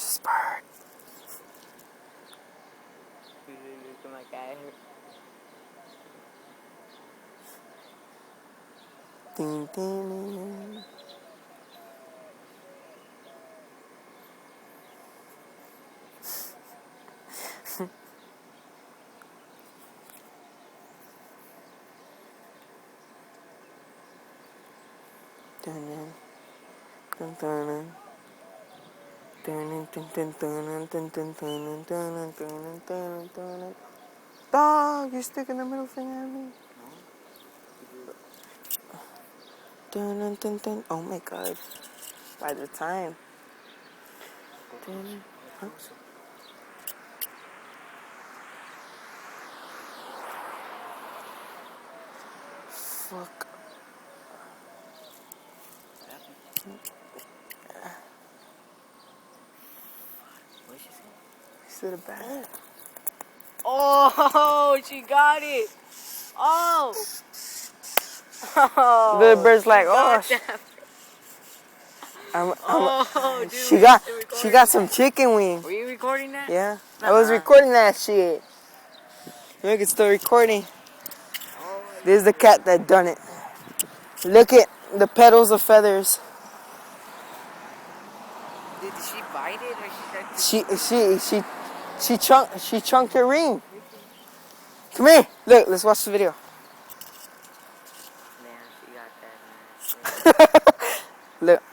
this bird. Look at my guy. Ding, ding, ding. Dog, you're sticking the middle finger at me. Oh my god. By the time. Huh? Fuck. What did she say? He said a bat. Oh, she got it. Oh. Oh. The bird's like, oh. Dude, She got some chicken wings. Were you recording that? Yeah, I was recording that shit. Look, it's still recording. Oh, This is the cat that done it. Look at the petals of feathers. did she bite it or She chunked her ring. Come here. Look, let's watch the video. Man, she got that, man. Look.